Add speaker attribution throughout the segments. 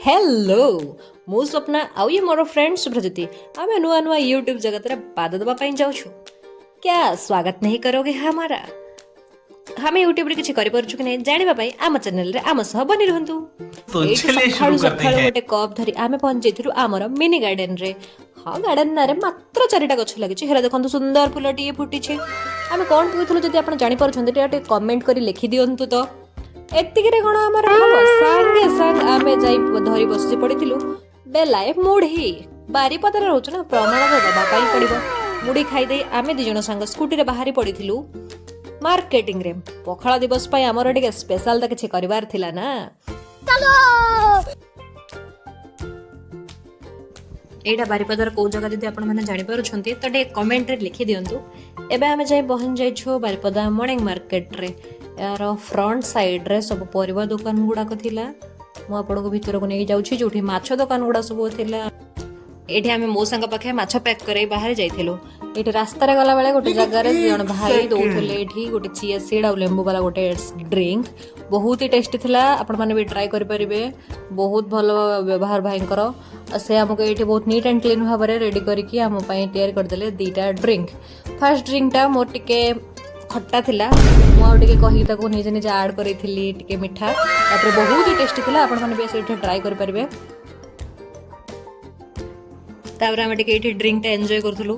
Speaker 1: Hello मु स्वप्ना आउ ये मोर फ्रेंड सुभ्रज्योति आम नुआ नुआ यूट्यूब जगत रे पाद दबा जाऊँ क्या स्वागत नहीं करोगे हमारा हमें यूट्यूब रे किछि करि परछु कि नहीं जानिबा पई आम चैनल रे आम सह बनि रहंतु
Speaker 2: तो
Speaker 1: एठी
Speaker 2: चलिए शुरू करते हैं।
Speaker 1: गोटे कप धरी आमे पहुंच जाइथिलु आमर मिनी गार्डन रे हाँ गार्डन ना रे मात्र 4टा गछ लागिछि हेरा देखंतु सुंदर फुलटी फुटिछि आमे कोन पुइथलु जदि आपण जानि परछन्ते टे कमेंट करी लिखि दियंतु तो एतिकिरे कण आमर हम संगे संग आमे जाई धरी बसि पड़िथिलु बेलाए मुढ़ी बारीपदार रहउछ ना प्रमाण दबा पाई पड़िबो मुढ़ी खाई दे आमे दी जण संग स्कूटी रे बाहरी पड़िथिलु मार्केटिंग रे पखाळ दिवस पाई हमर टिके स्पेशल त किछि करिवार थिला ना चलो एटा बारीपदार को जगह जदि आपण माने जानि पारुछन्ती त टे कमेंट रे लिखि दियंतु एबे आमे जाई पहुंच जाइछु बारीपदा मॉर्निंग मार्केट रे यार फ्रंट साइड रे सब परिवा दुकान गुड़ाक थिला मु आपन को भीतर को नहीं जाउछि जोठी माछ दुकान गुड़ा सब थिला एठी आमे मो संग पाखे माछ पैक करे बाहर जाइथिलु एठी रास्ता रे गला बेले गोटे जगह रे जण भाई दोथले एठी गोटे चिया सीड आ लेंबू वाला गोटे ड्रिंक बहुत ही टेस्टी थिला आपण माने भी ट्राई करि परिबे बहुत भलो व्यवहार भाईंकर से हमको एठी बहुत नीट एंड क्लीन भाव रे रेडी करिकि हम पई तैयार कर देले दीटा ड्रिंक फर्स्ट ड्रिंक टा मोर टिके खट्टा थिला मु आ टिके कहि ताको निजे निजे ऐड करिथिली टिके मिठा तापर बहुत ही टेस्टी थिला आपण माने भी एठी ट्राई करि परिबे तापर हम टिके एठी ड्रिंक टा एन्जॉय करथुलु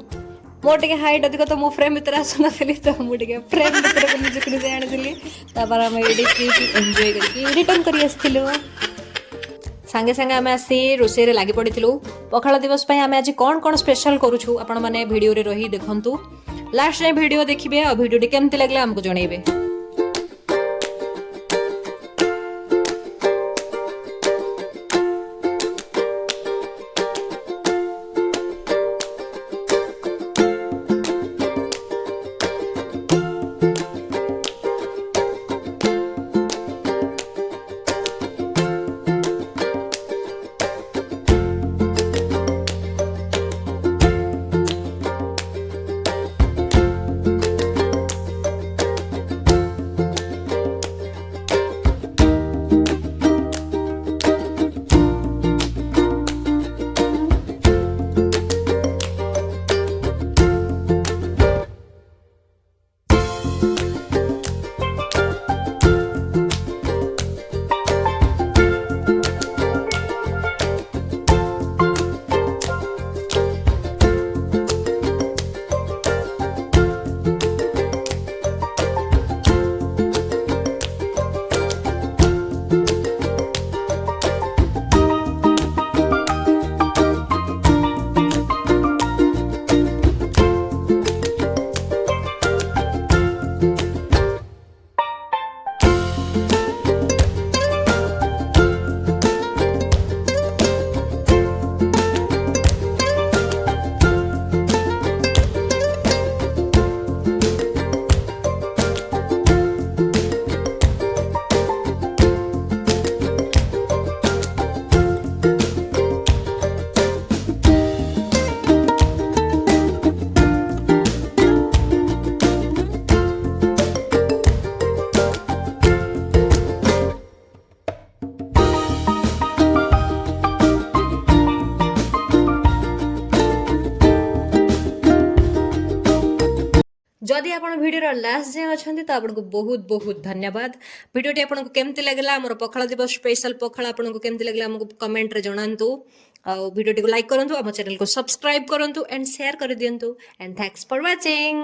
Speaker 1: मोर टिके हाइट अधिक तो मु फ्रेम भीतर आसना थिली तो मु टिके फ्रेम भीतर को निजे को निजे आनिथिली तापर हम एडी की एन्जॉय करके रिटर्न करी आस्थिलु सांगे सांगे आमे आसी रोसे रे लागि पड़िथिलु पखाळ दिवस पई आमे आज कोन कोन स्पेशल करूछु आपण माने वीडियो रे रही देखंतु लास्ट रे वीडियो देखिबे आ वीडियो केमति लागला हमको जणैबे जदि आपण वीडियो लास्ट जाए अच्छा तो आपको बहुत बहुत धन्यवाद वीडियोटी आपको केमती लगला मोर पखाळ दिवस स्पेशल पखाळ आपको केमती लगला हमको कमेंट रे जणांतु आ वीडियोटी को लाइक करंतु हम चैनल को सब्सक्राइब करंतु एंड शेयर कर दियंतु एंड थैंक्स फॉर वाचिंग।